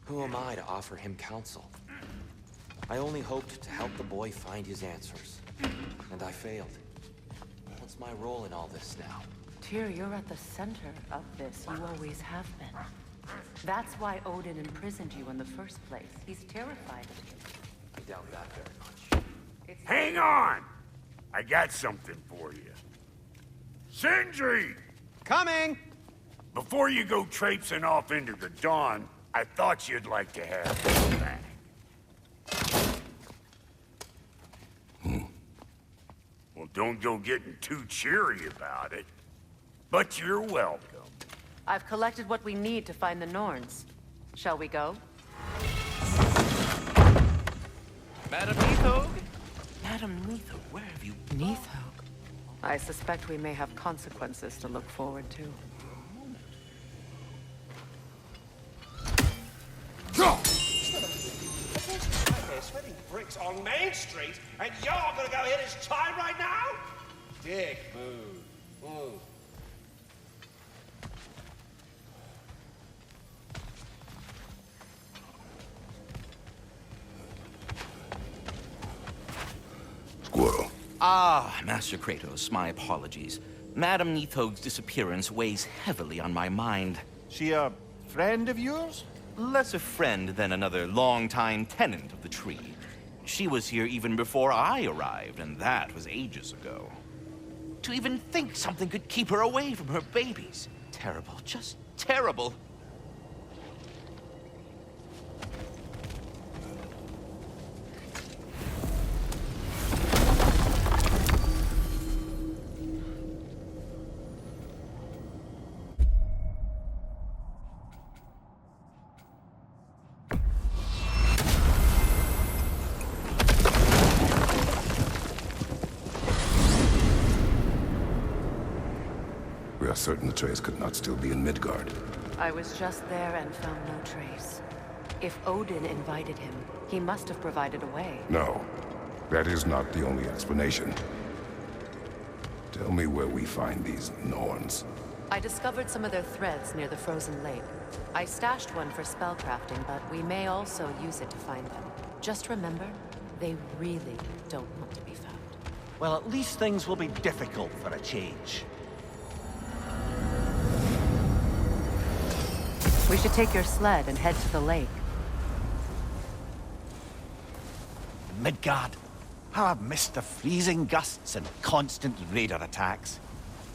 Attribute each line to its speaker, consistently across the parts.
Speaker 1: Who am I to offer him counsel? I only hoped to help the boy find his answers. And I failed. What's my role in all this now?
Speaker 2: Tyr, you're at the center of this. You always have been. That's why Odin imprisoned you in the first place. He's terrified of you.
Speaker 1: I doubt that very much.
Speaker 3: Hang on! I got something for you. Sindri!
Speaker 4: Coming!
Speaker 3: Before you go traipsing off into the dawn, I thought you'd like to have this back. Well, don't go getting too cheery about it. But you're welcome.
Speaker 2: I've collected what we need to find the Norns. Shall we go?
Speaker 5: Madam Neathog? Madam Neathog, where have you...
Speaker 2: Neathog? I suspect we may have consequences to look forward to.
Speaker 4: Sweating bricks on Main Street, and you're gonna go hit his time right now? Dick move. Move.
Speaker 3: Squirrel.
Speaker 5: Ah, Master Kratos, my apologies. Madam Neathog's disappearance weighs heavily on my mind.
Speaker 6: She a friend of yours?
Speaker 5: Less a friend than another longtime tenant of the tree. She was here even before I arrived, and that was ages ago. To even think something could keep her away from her babies. Terrible, just terrible.
Speaker 7: We are certain Atreus could not still be in Midgard.
Speaker 2: I was just there and found no trace. If Odin invited him, he must have provided a way.
Speaker 7: No, that is not the only explanation. Tell me where we find these Norns.
Speaker 2: I discovered some of their threads near the frozen lake. I stashed one for spellcrafting, but we may also use it to find them. Just remember, they really don't want to be found.
Speaker 6: Well, at least things will be difficult for a change.
Speaker 2: We should take your sled and head to the lake.
Speaker 6: Midgard. How I've missed the freezing gusts and constant raider attacks.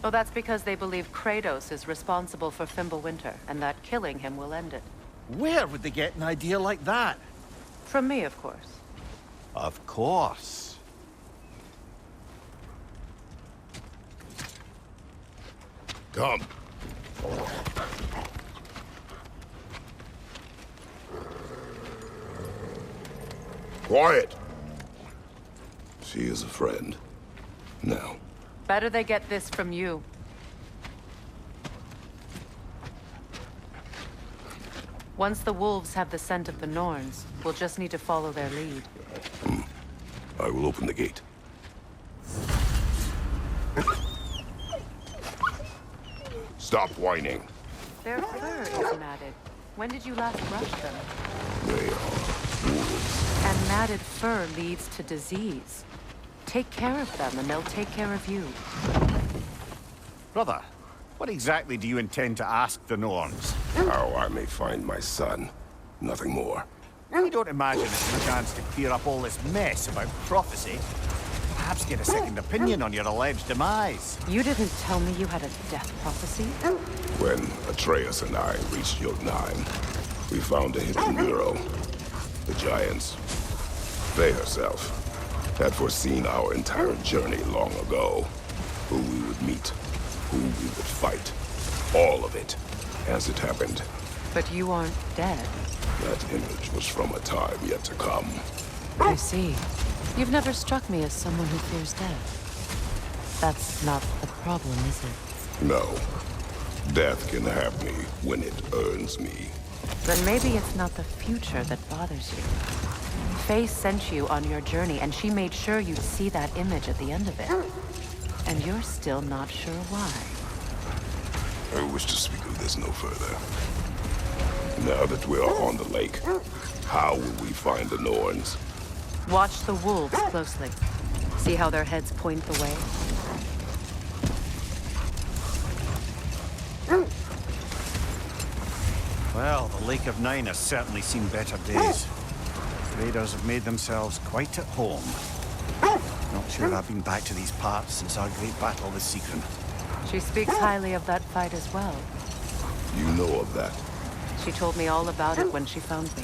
Speaker 2: Well, that's because they believe Kratos is responsible for Fimbulwinter, and that killing him will end it.
Speaker 6: Where would they get an idea like that?
Speaker 2: From me, of course.
Speaker 6: Of course.
Speaker 7: Come. Quiet! She is a friend. Now.
Speaker 2: Better they get this from you. Once the wolves have the scent of the Norns, we'll just need to follow their lead.
Speaker 7: I will open the gate. Stop whining.
Speaker 2: Their fur is matted. When did you last brush them?
Speaker 7: They are wolves.
Speaker 2: And matted fur leads to disease. Take care of them, and they'll take care of you.
Speaker 6: Brother, what exactly do you intend to ask the Norns?
Speaker 7: How I may find my son. Nothing more.
Speaker 6: I don't imagine it's a chance to clear up all this mess about prophecy. Perhaps get a second opinion on your alleged demise.
Speaker 2: You didn't tell me you had a death prophecy?
Speaker 7: When Atreus and I reached Jotunheim, we found a hidden bureau. The Giants, they herself, had foreseen our entire journey long ago. Who we would meet, who we would fight. All of it, as it happened.
Speaker 2: But you aren't dead.
Speaker 7: That image was from a time yet to come.
Speaker 2: I see. You've never struck me as someone who fears death. That's not the problem, is it?
Speaker 7: No. Death can have me when it earns me.
Speaker 2: Then maybe it's not the future that bothers you. Faye sent you on your journey, and she made sure you'd see that image at the end of it. And you're still not sure why.
Speaker 7: I wish to speak of this no further. Now that we are on the lake, how will we find the Norns?
Speaker 2: Watch the wolves closely. See how their heads point the way?
Speaker 6: Well, the Lake of Nine has certainly seen better days. Raiders have made themselves quite at home. Not sure I've been back to these parts since our great battle with Seekron.
Speaker 2: She speaks highly of that fight as well.
Speaker 7: You know of that?
Speaker 2: She told me all about it when she found me.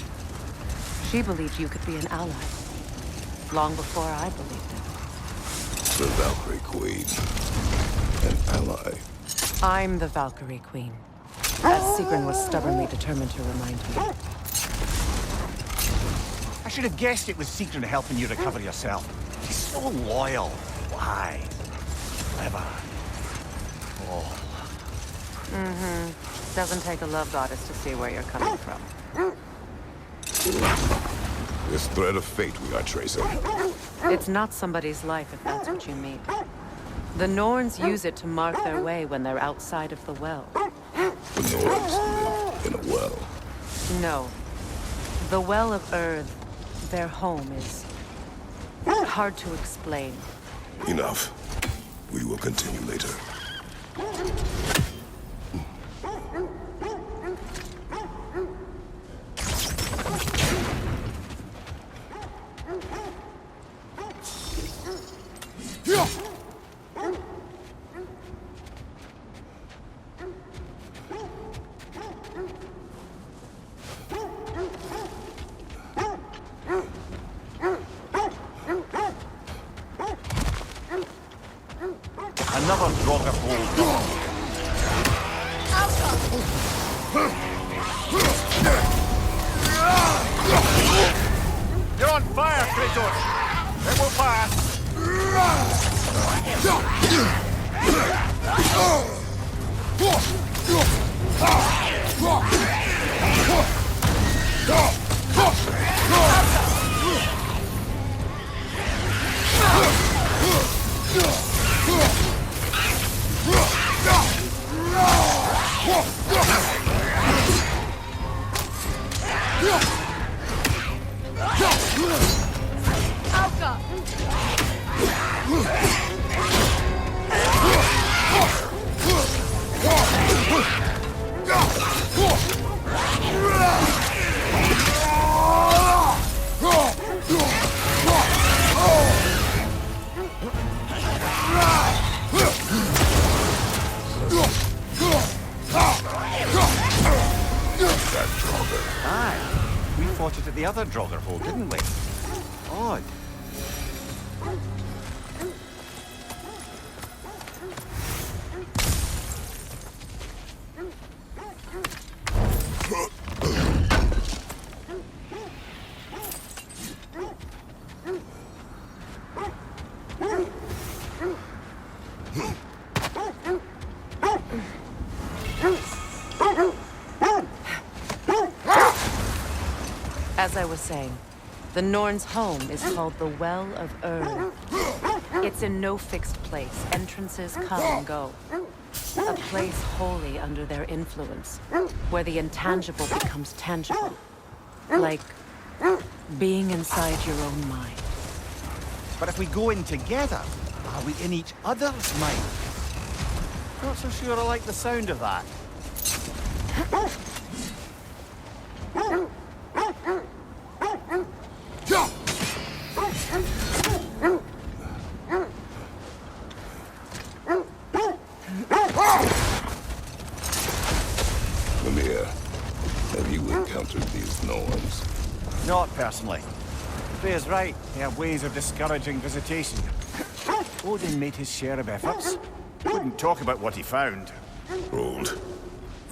Speaker 2: She believed you could be an ally. Long before I believed it.
Speaker 7: The Valkyrie Queen. An ally.
Speaker 2: I'm the Valkyrie Queen. As Seekron was stubbornly determined to remind me.
Speaker 6: I should have guessed it was Seekron helping you recover yourself. She's so loyal. Why? Clever. Oh.
Speaker 2: Doesn't take a love goddess to see where you're coming from.
Speaker 7: This thread of fate we are tracing.
Speaker 2: It's not somebody's life, if that's what you mean. The Norns use it to mark their way when they're outside of the well.
Speaker 7: The Norns live in a well.
Speaker 2: No. The Well of Earth, their home, is hard to explain.
Speaker 7: Enough. We will continue later.
Speaker 6: Another Draugr hold. You're on fire, Kratos! It will pass! Aye. We fought it at the other Draugr hold, didn't we? Odd.
Speaker 2: As I was saying, the Norn's home is called the Well of Earth. It's in no fixed place. Entrances come and go. A place wholly under their influence, where the intangible becomes tangible. Like being inside your own mind.
Speaker 6: But if we go in together, are we in each other's mind? Not so sure I like the sound of that.
Speaker 7: Mimir, have you encountered these Norns?
Speaker 6: Not personally. Freya's right. They have ways of discouraging visitation. Odin made his share of efforts. Wouldn't talk about what he found.
Speaker 7: Rold.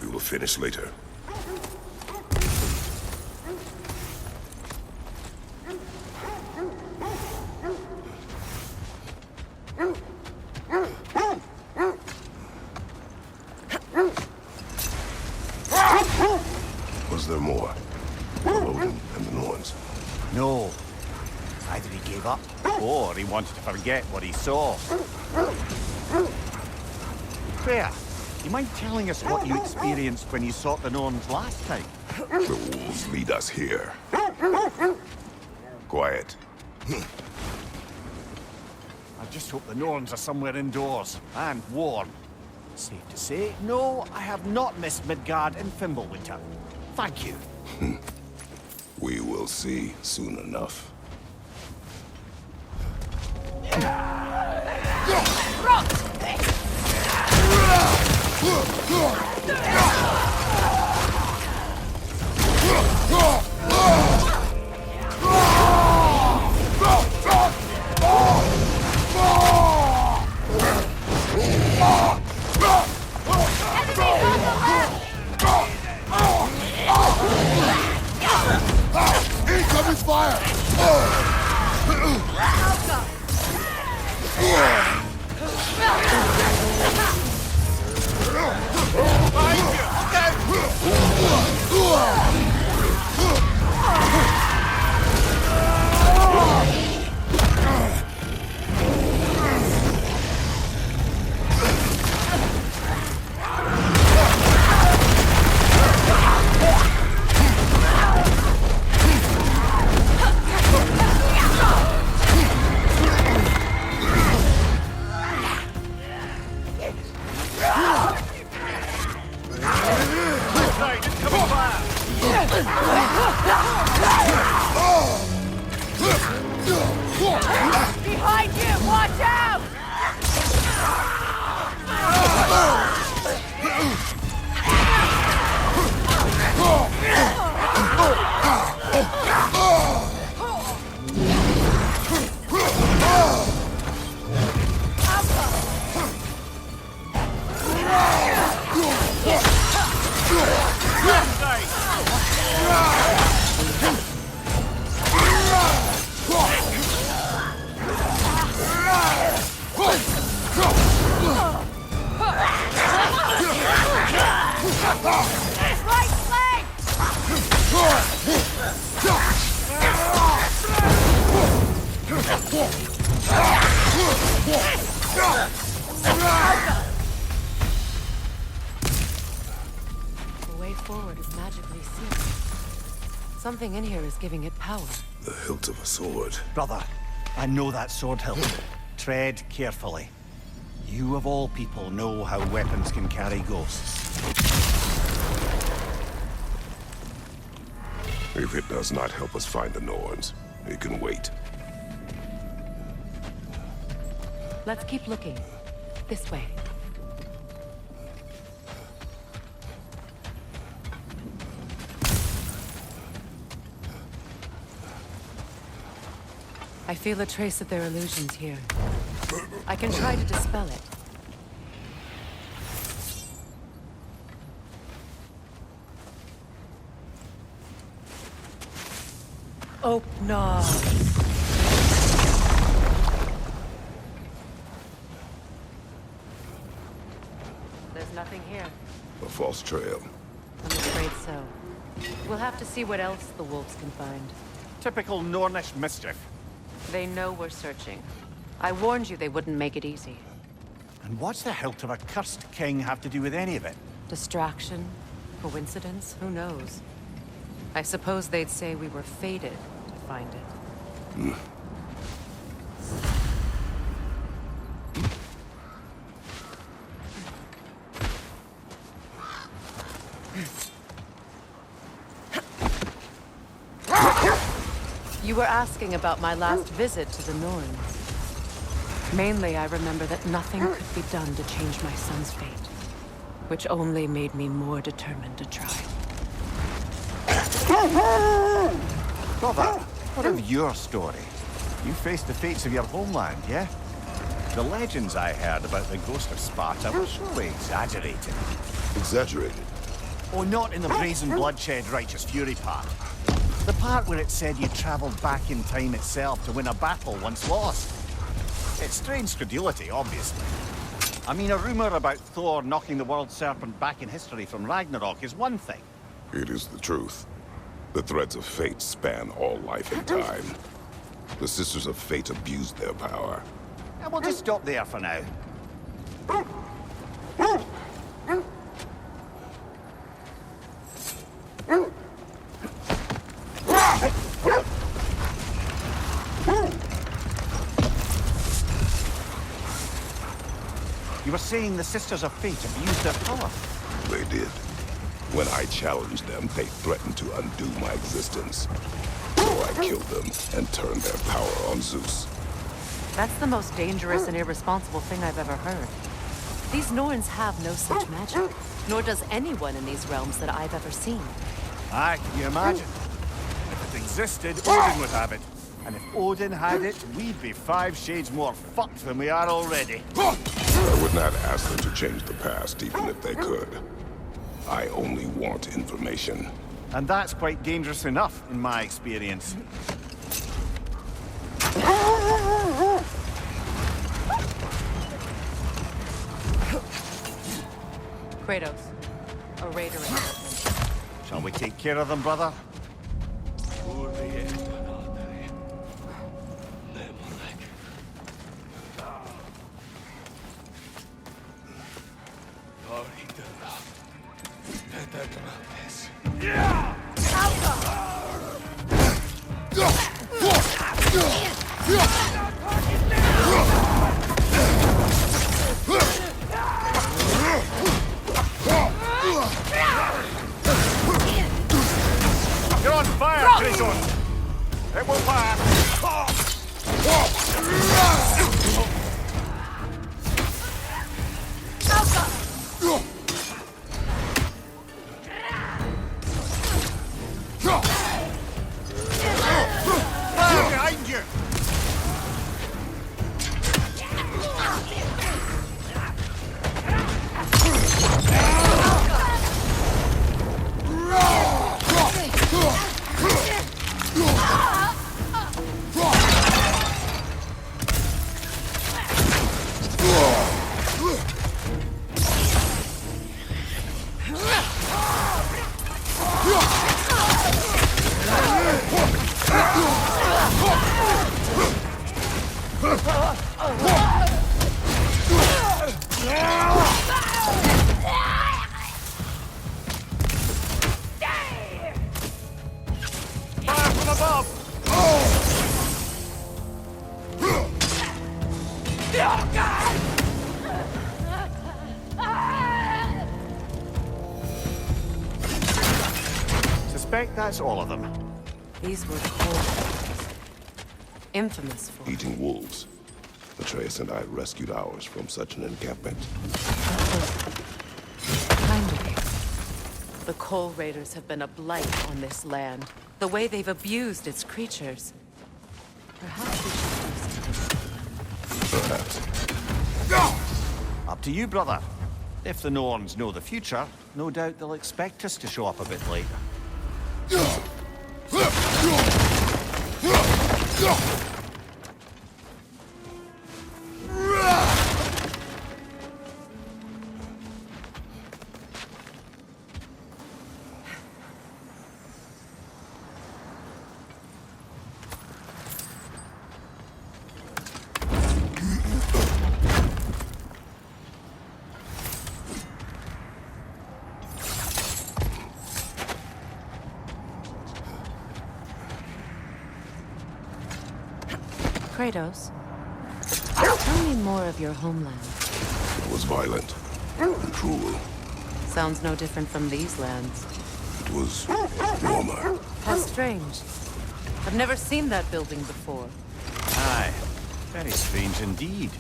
Speaker 7: We will finish later. Was there more? Odin and the Norns?
Speaker 6: No. Either he gave up, or he wanted to forget what he saw. Freya, you mind telling us what you experienced when you sought the Norns last time?
Speaker 7: The wolves lead us here. Quiet.
Speaker 6: I just hope the Norns are somewhere indoors and warm. Safe to say, no, I have not missed Midgard and Fimbulwinter. Thank you.
Speaker 7: We will see soon enough. Incoming fire!
Speaker 2: Behind you! Watch out! Right flank! The way forward is magically sealed. Something in here is giving it power.
Speaker 7: The hilt of a sword.
Speaker 6: Brother, I know that sword hilt. Tread carefully. You of all people know how weapons can carry ghosts.
Speaker 7: If it does not help us find the Norns, it can wait.
Speaker 2: Let's keep looking. This way. I feel a trace of their illusions here. I can try to dispel it. Oh, no. There's nothing here.
Speaker 7: A false trail.
Speaker 2: I'm afraid so. We'll have to see what else the wolves can find.
Speaker 6: Typical Nornish mischief.
Speaker 2: They know we're searching. I warned you they wouldn't make it easy.
Speaker 6: And what's the hilt of a cursed king have to do with any of it?
Speaker 2: Distraction? Coincidence? Who knows? I suppose they'd say we were fated to find it. You were asking about my last visit to the Norns. Mainly, I remember that nothing could be done to change my son's fate, which only made me more determined to try.
Speaker 6: Brother, what of your story? You faced the fates of your homeland, yeah? The legends I heard about the ghost of Sparta were surely exaggerated.
Speaker 7: Exaggerated?
Speaker 6: Oh, not in the brazen bloodshed righteous fury part. The part where it said you traveled back in time itself to win a battle once lost. It's strange credulity, obviously. I mean, a rumor about Thor knocking the world serpent back in history from Ragnarok is one thing.
Speaker 7: It is the truth. The threads of fate span all life and time. The Sisters of Fate abused their power.
Speaker 6: And we'll just stop there for now. were saying the Sisters of Fate abused their power.
Speaker 7: They did. When I challenged them, they threatened to undo my existence. So I killed them and turned their power on Zeus.
Speaker 2: That's the most dangerous and irresponsible thing I've ever heard. These Norns have no such magic, nor does anyone in these realms that I've ever seen.
Speaker 6: Aye, can you imagine? If it existed, Odin would have it. And if Odin had it, we'd be 5 shades more fucked than we are already.
Speaker 7: I would not ask them to change the past, even if they could. I only want information.
Speaker 6: And that's quite dangerous enough, in my experience.
Speaker 2: Kratos, a raider encampment.
Speaker 6: Shall we take care of them, brother? You're on fire, Kratos! It will pass! Fire behind you! Fire from above! Suspect that's all of them.
Speaker 2: These were cold. Infamous for
Speaker 7: Eating wolves. Atreus and I rescued ours from such an encampment.
Speaker 2: kind of you. The Coal Raiders have been a blight on this land. The way they've abused its creatures. Perhaps we should do something.
Speaker 7: Perhaps.
Speaker 6: Up to you, brother. If the Norns know the future, no doubt they'll expect us to show up a bit late.
Speaker 2: Kratos, tell me more of your homeland.
Speaker 7: It was violent and cruel.
Speaker 2: Sounds no different from these lands.
Speaker 7: It was warmer.
Speaker 2: How strange. I've never seen that building before.
Speaker 6: Aye, very strange indeed.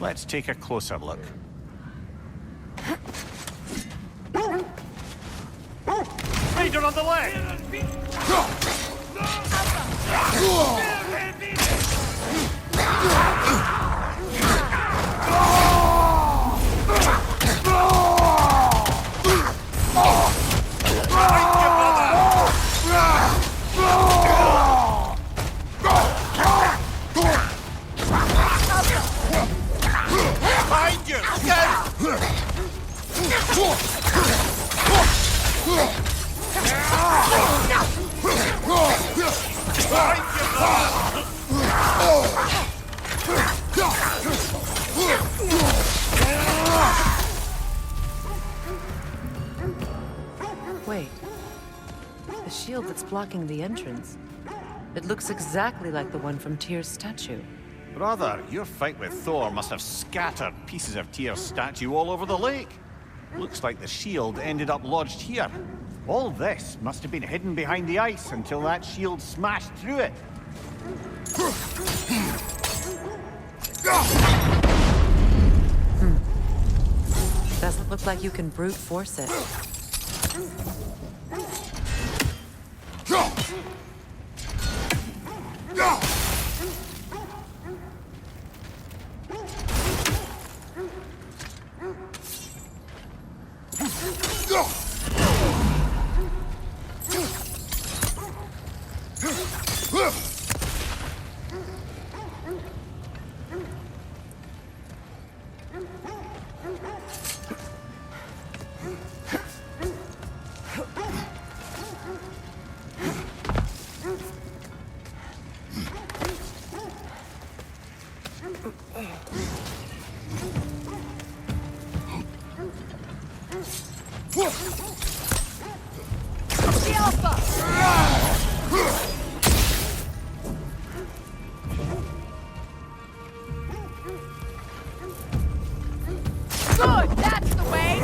Speaker 6: Let's take a closer look. Raider on the left! Behind you!
Speaker 2: Wait. The shield that's blocking the entrance. It looks exactly like the one from Tyr's statue.
Speaker 6: Brother, your fight with Thor must have scattered pieces of Tyr's statue all over the lake. Looks like the shield ended up lodged here. All this must have been hidden behind the ice until that shield smashed through it.
Speaker 2: Doesn't look like you can brute force it.
Speaker 8: Good, that's the way!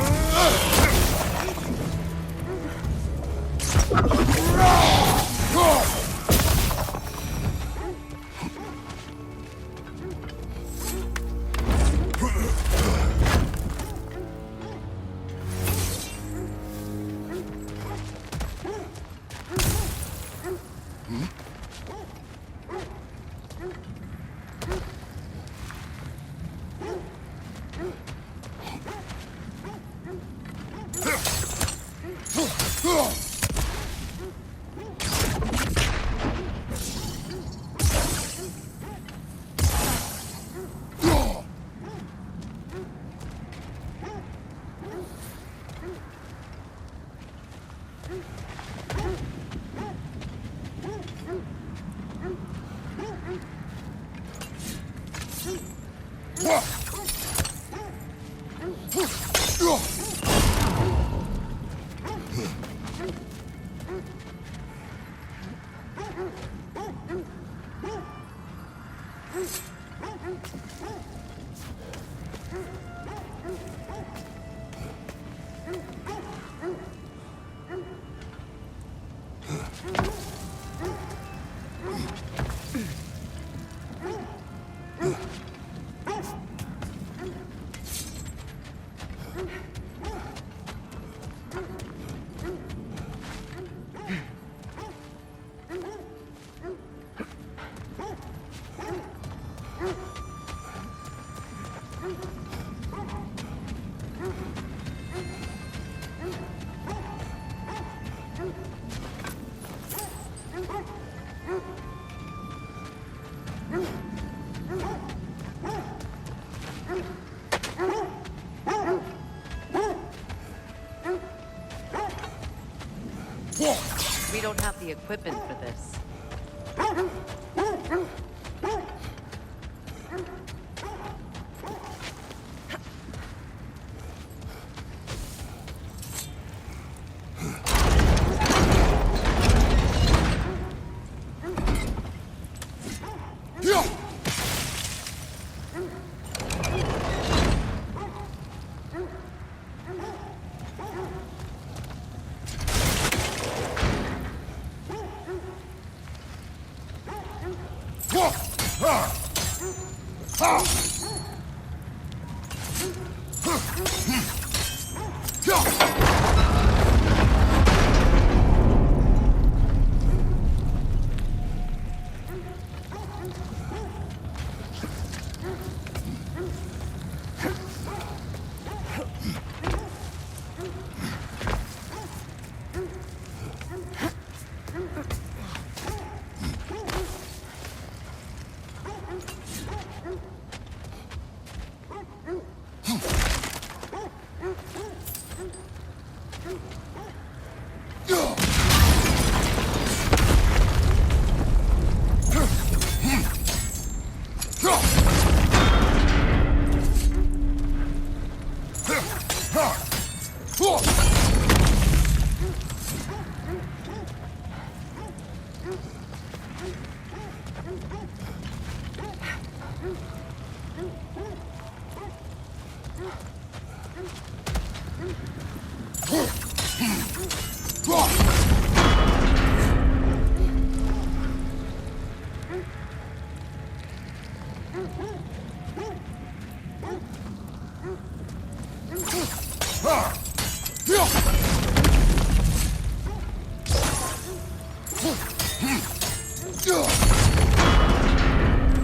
Speaker 2: We don't have the equipment for this.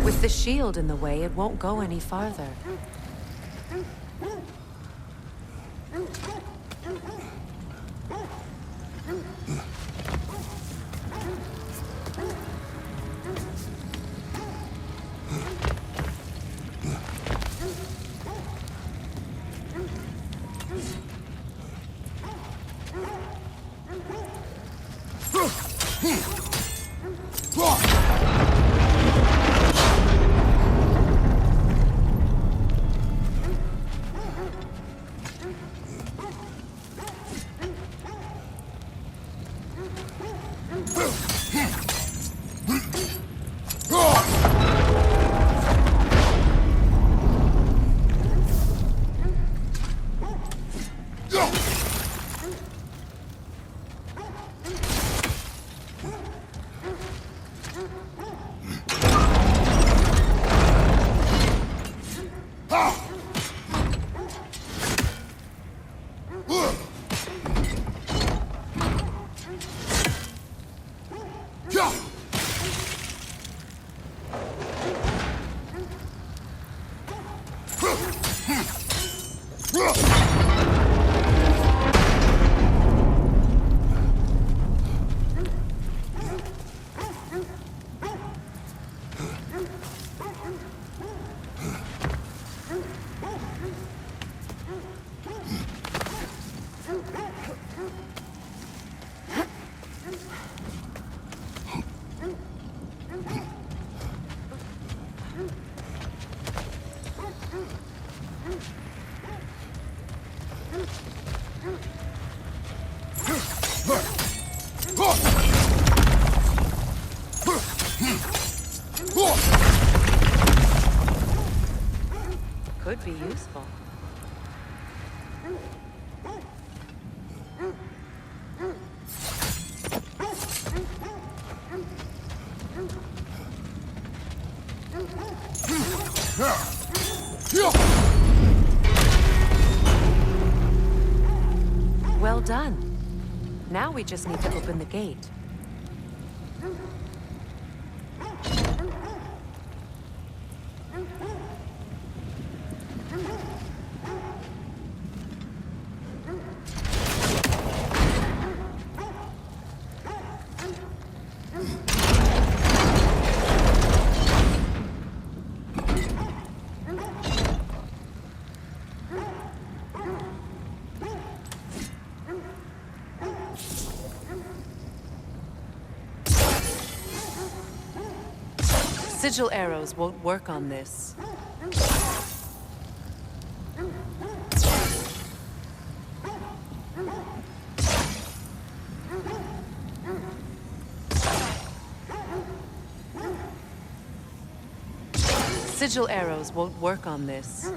Speaker 2: With the shield in the way, it won't go any farther. Could be useful. Well done. Now we just need to open the gate. Sigil arrows won't work on this. Sigil arrows won't work on this.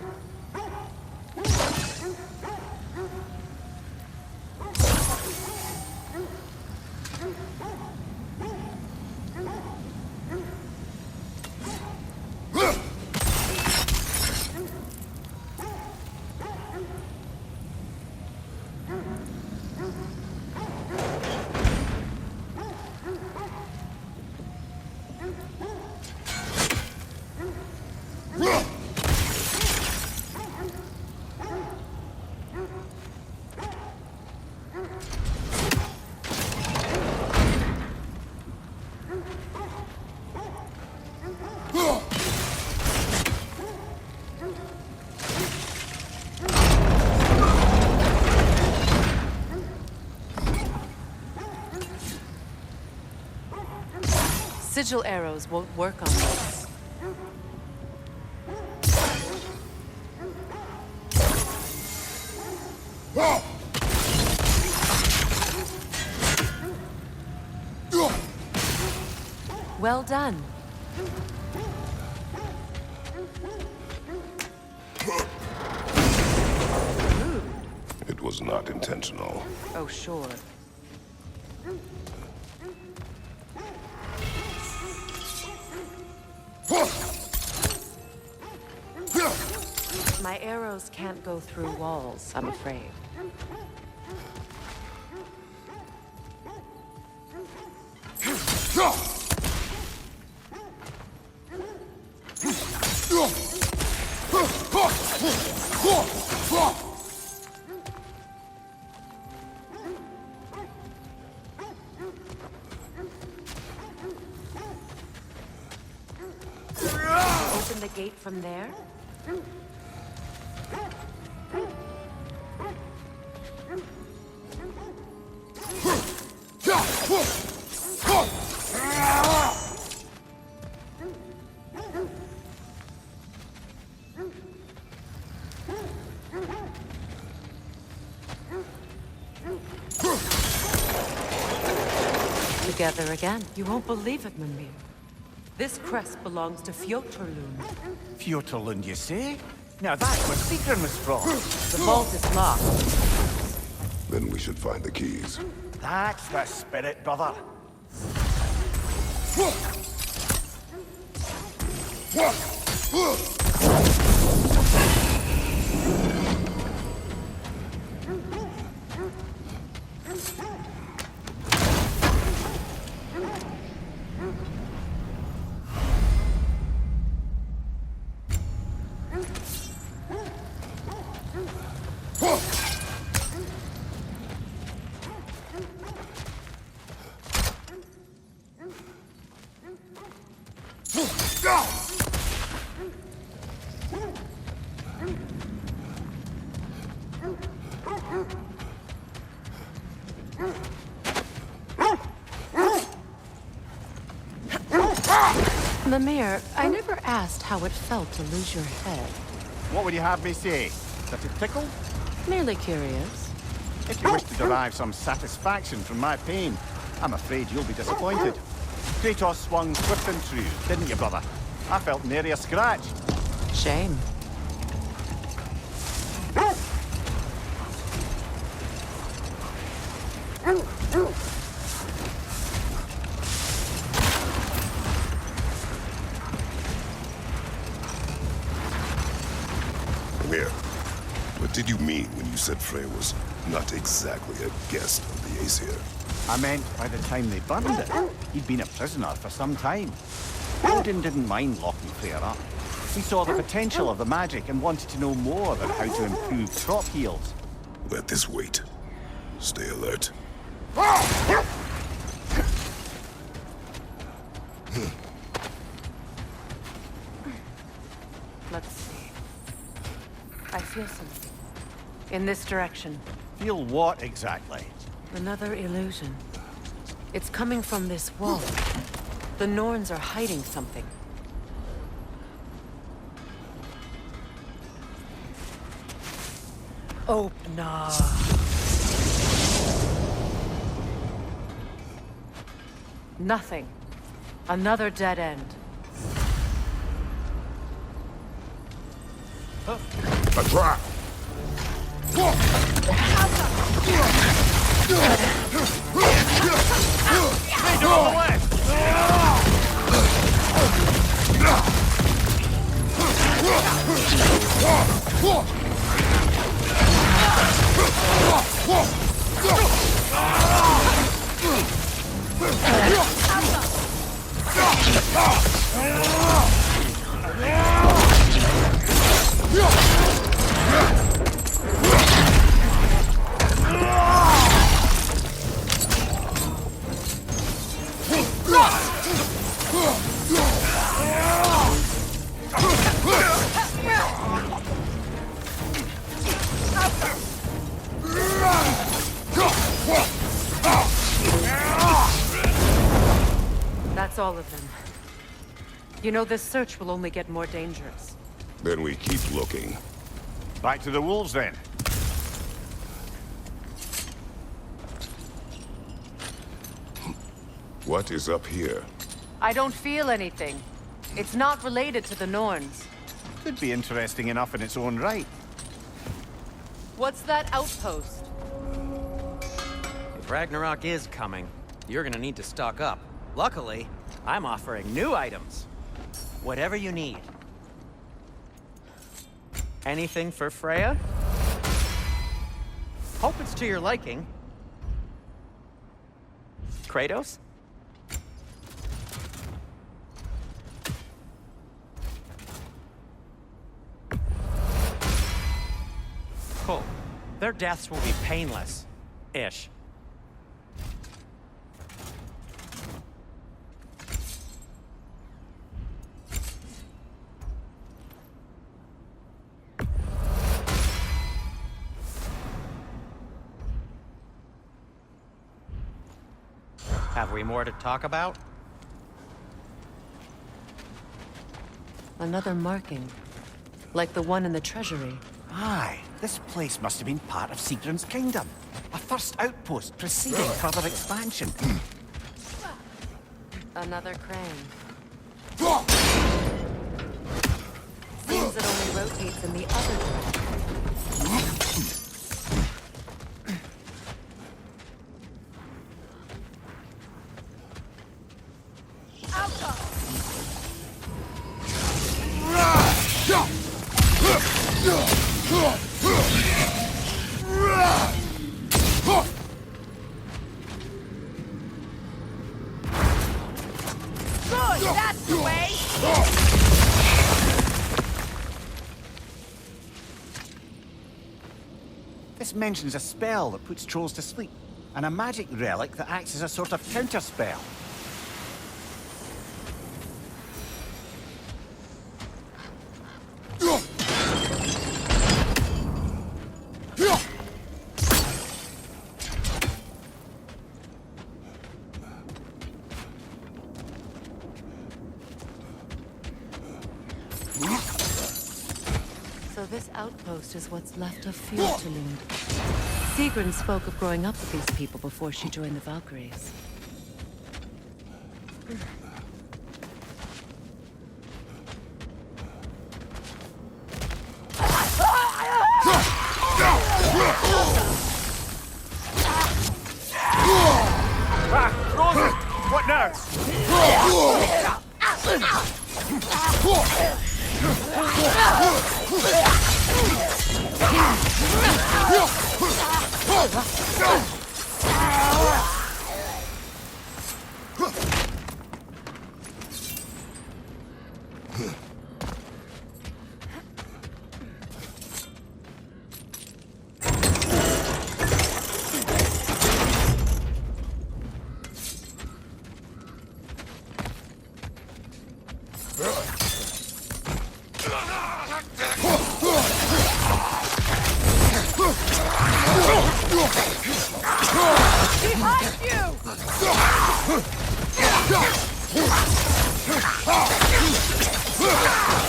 Speaker 2: Sigil arrows won't work on this. Well done.
Speaker 7: It was not intentional.
Speaker 2: Oh, sure. My arrows can't go through walls, I'm afraid. Open the gate from there? Together again. You won't believe it, Mimir. This crest belongs to Fjotorlund.
Speaker 6: Fjotorlund, you say? Now that's where Sigrun was from.
Speaker 2: The vault is locked.
Speaker 7: Then we should find the keys.
Speaker 6: That's the spirit, brother.
Speaker 2: Mimir, I never asked how it felt to lose your head.
Speaker 6: What would you have me say? That it tickled?
Speaker 2: Merely curious.
Speaker 6: If you wish to derive some satisfaction from my pain, I'm afraid you'll be disappointed. Kratos swung swift and true, didn't you, brother? I felt nary a scratch.
Speaker 2: Shame.
Speaker 7: Mimir, what did you mean when you said Freya was not exactly a guest of the Aesir?
Speaker 6: I meant by the time they burned it, he'd been a prisoner for some time. Odin didn't mind locking Freya up. He saw the potential of the magic and wanted to know more about how to improve crop yields.
Speaker 7: Let this wait. Stay alert.
Speaker 2: Let's see. I feel something. In this direction.
Speaker 6: Feel what exactly?
Speaker 2: Another illusion. It's coming from this wall. The Norns are hiding something. Opener. Nothing. Another dead end.
Speaker 7: A trap!
Speaker 2: That's all of them. You know, this search will only get more dangerous.
Speaker 7: Then we keep looking.
Speaker 6: Back to the wolves, then.
Speaker 7: What is up here?
Speaker 2: I don't feel anything. It's not related to the Norns.
Speaker 6: Could be interesting enough in its own right.
Speaker 2: What's that outpost?
Speaker 9: If Ragnarok is coming, you're gonna need to stock up. Luckily, I'm offering new items. Whatever you need. Anything for Freya? Hope it's to your liking. Kratos? their deaths will be painless. Ish. Have we more to talk about?
Speaker 2: Another marking. Like the one in the treasury.
Speaker 6: Aye, this place must have been part of Sigrun's kingdom. A first outpost preceding further expansion.
Speaker 2: Another crane. Seems it only rotates in the other direction.
Speaker 8: That's the way!
Speaker 6: This mentions a spell that puts trolls to sleep, and a magic relic that acts as a sort of counterspell.
Speaker 2: So this outpost is what's left of Fjordlund. Sigrun spoke of growing up with these people before she joined the Valkyries.
Speaker 6: What now?
Speaker 8: Behind you!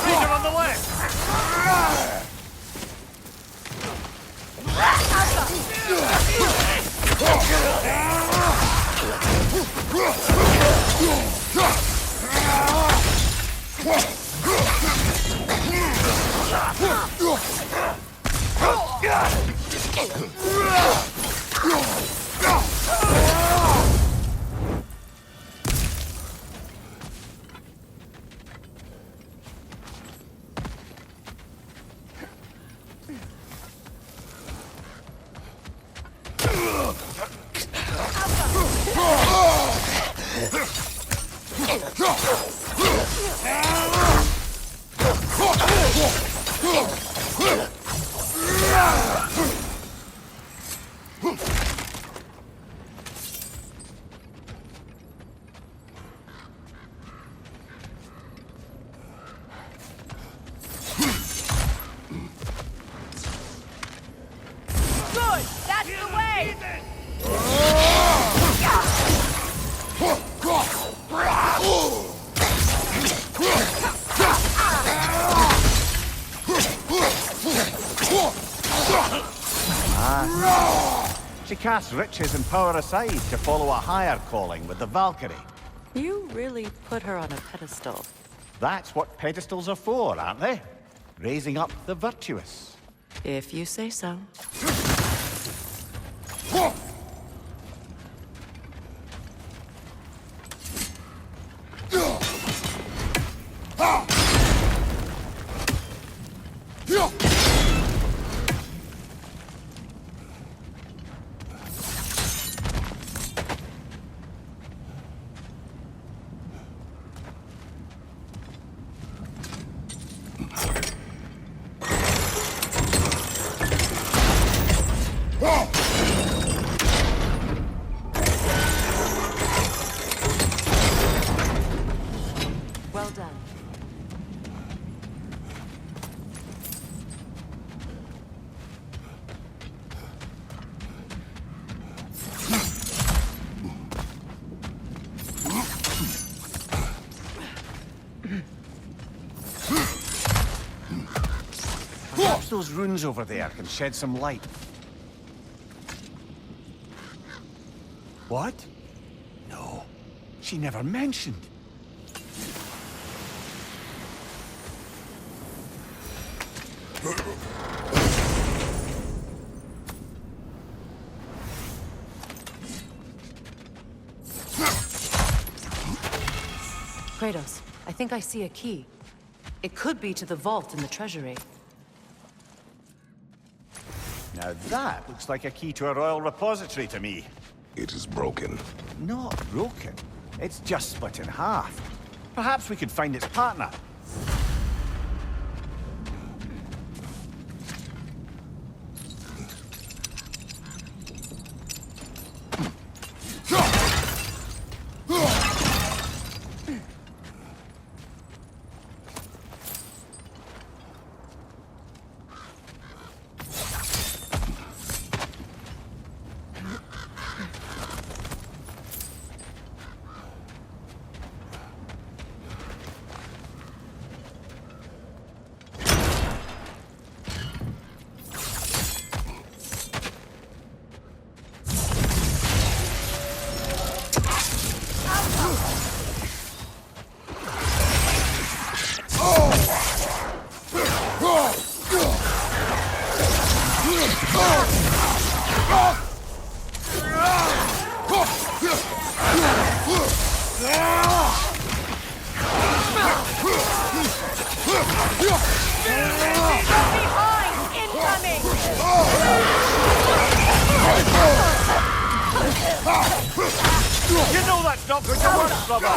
Speaker 6: Legion on the left!
Speaker 8: Good! That's the way!
Speaker 6: She casts riches and power aside to follow a higher calling with the Valkyrie.
Speaker 2: You really put her on a pedestal.
Speaker 6: That's what pedestals are for, aren't they? Raising up the virtuous.
Speaker 2: If you say so. done.
Speaker 6: Perhaps those runes over there can shed some light. What? No. She never mentioned.
Speaker 2: Kratos, I think I see a key. It could be to the vault in the treasury.
Speaker 6: Now that looks like a key to a royal repository to me.
Speaker 7: It is broken.
Speaker 6: Not broken. It's just split in half. Perhaps we could find its partner. You know that's not going to work, brother!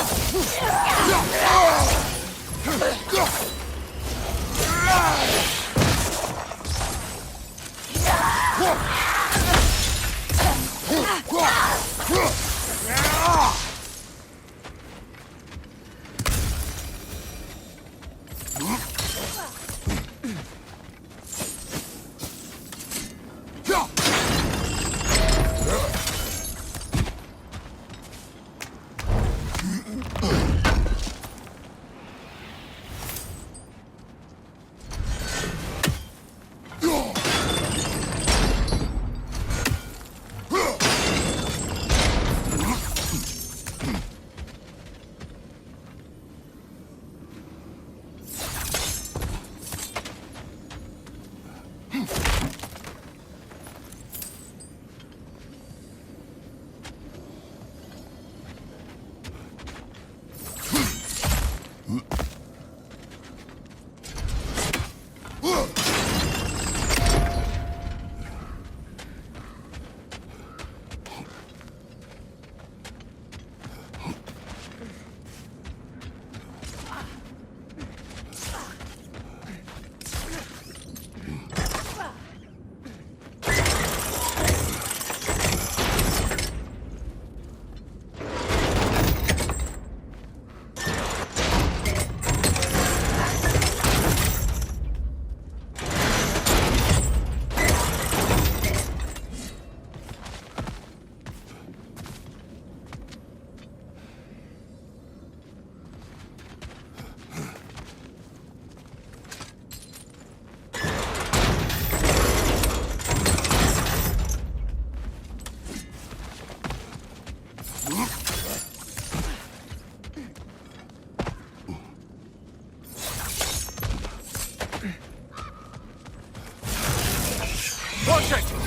Speaker 6: Watch it!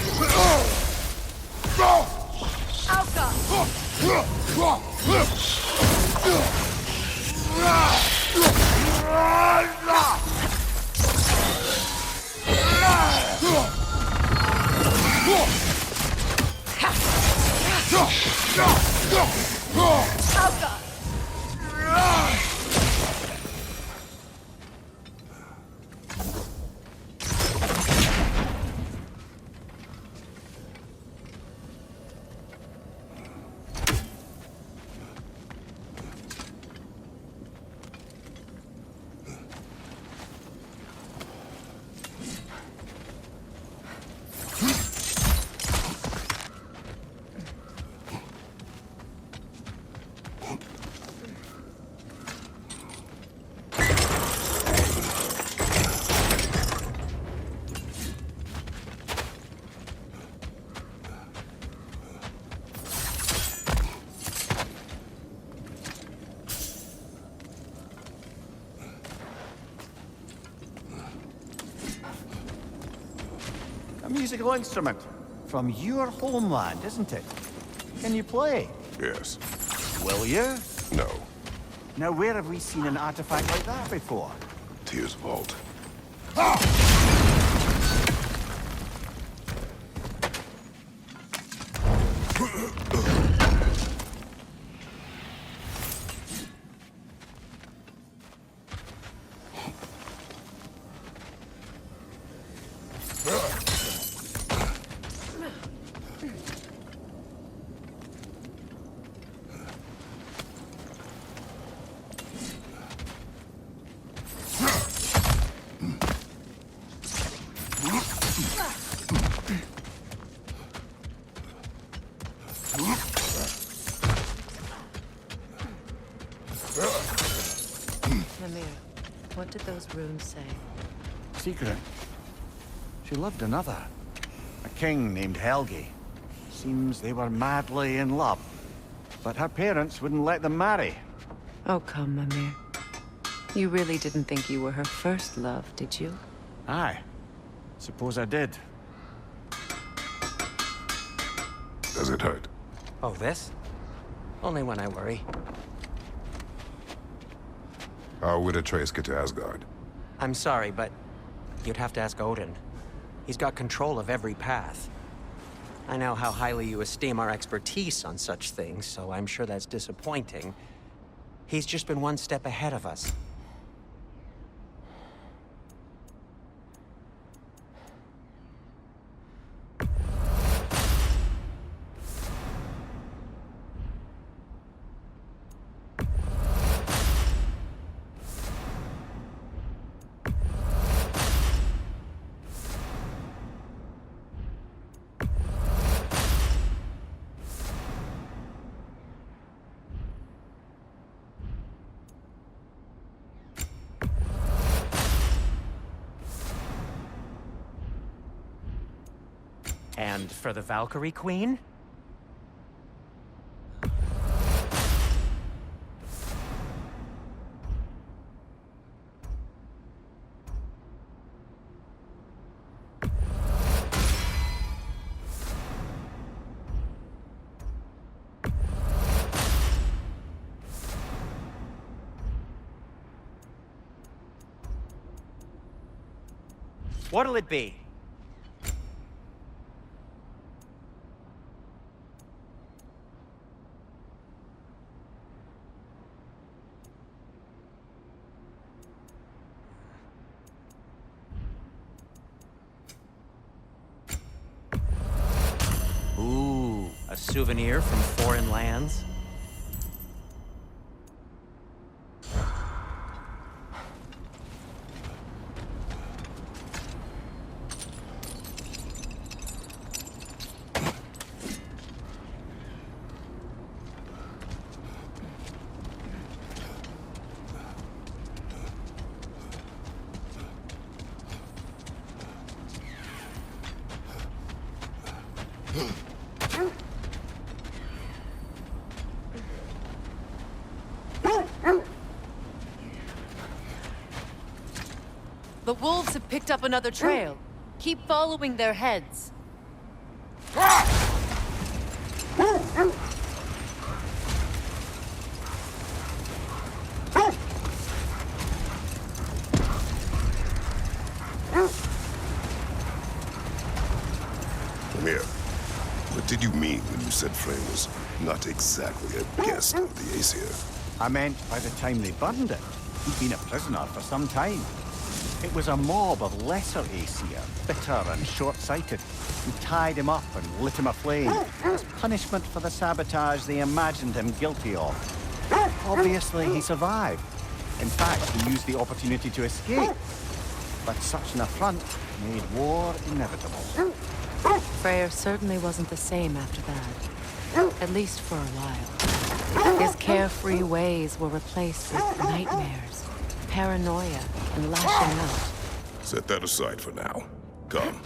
Speaker 6: musical instrument. From your homeland, isn't it? Can you play?
Speaker 7: Yes.
Speaker 6: Will you?
Speaker 7: No.
Speaker 6: Now, where have we seen an artifact like that before?
Speaker 7: Tyr's vault.
Speaker 2: Mimir, what did those runes say?
Speaker 6: Secret. She loved another. A king named Helgi. Seems they were madly in love. But her parents wouldn't let them marry.
Speaker 2: Oh, come, Mimir. You really didn't think you were her first love, did you?
Speaker 6: Aye. Suppose I did.
Speaker 7: Does it hurt?
Speaker 9: Oh, this? Only when I worry.
Speaker 7: How would Atreus get to Asgard?
Speaker 9: I'm sorry, but you'd have to ask Odin. He's got control of every path. I know how highly you esteem our expertise on such things, so I'm sure that's disappointing. He's just been one step ahead of us. And for the Valkyrie Queen? What'll it be? Ooh, a souvenir from foreign lands?
Speaker 2: The wolves have picked up another trail. Keep following their heads.
Speaker 7: Mimir, what did you mean when you said Frey was not exactly a guest of the Aesir?
Speaker 6: I meant by the time they burned it, he'd been a prisoner for some time. It was a mob of lesser Aesir, bitter and short-sighted, who tied him up and lit him aflame as punishment for the sabotage they imagined him guilty of. Obviously, he survived. In fact, he used the opportunity to escape. But such an affront made war inevitable.
Speaker 2: Freyr certainly wasn't the same after that. At least for a while. His carefree ways were replaced with nightmares, paranoia, and lashing out.
Speaker 7: Set that aside for now. Come.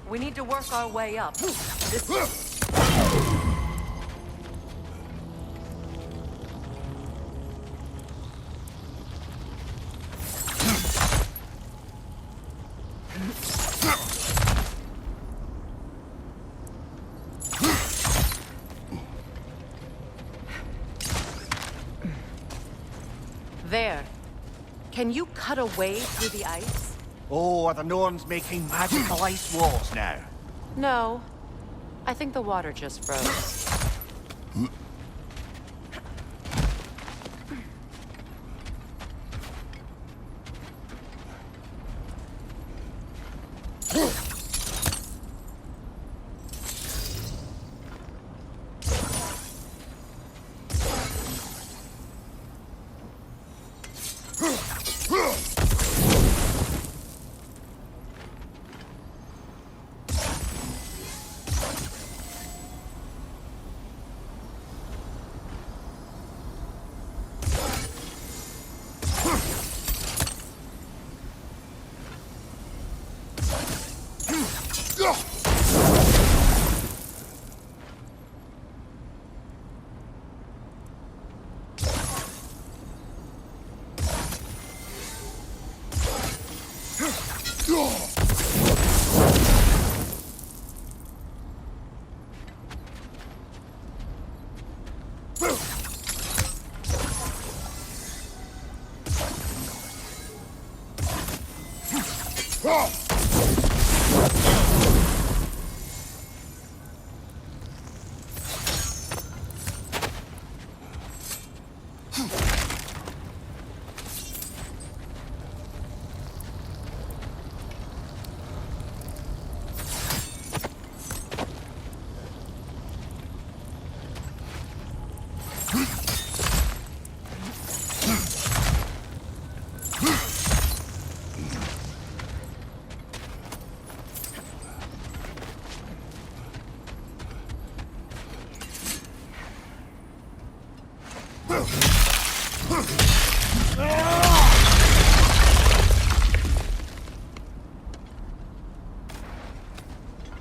Speaker 2: We need to work our way up. There. Can you cut a way through the ice?
Speaker 6: Oh, are the Norns making magical ice walls now?
Speaker 2: No. I think the water just froze.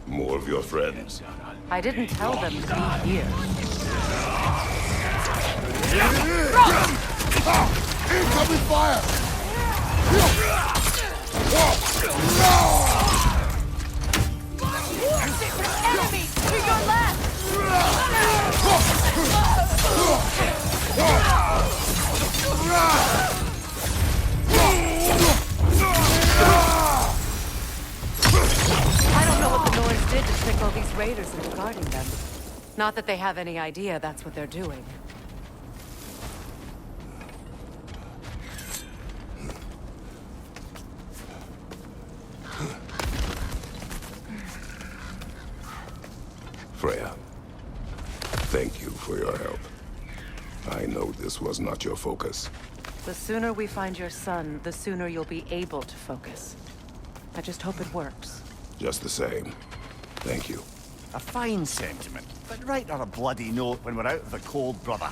Speaker 7: More of your friends.
Speaker 2: I didn't tell them to be here.
Speaker 7: Incoming fire!
Speaker 8: Enemy! To your left!
Speaker 2: I don't know what the Norns did to trick all these raiders into guarding them. Not that they have any idea that's what they're doing.
Speaker 7: Freya, thank you for your help. I know this was not your focus.
Speaker 2: The sooner we find your son, the sooner you'll be able to focus. I just hope it works.
Speaker 7: Just the same, thank you.
Speaker 6: A fine sentiment, but right on a bloody note when we're out of the cold, brother.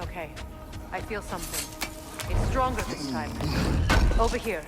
Speaker 2: Okay, I feel something. It's stronger this time. Over here.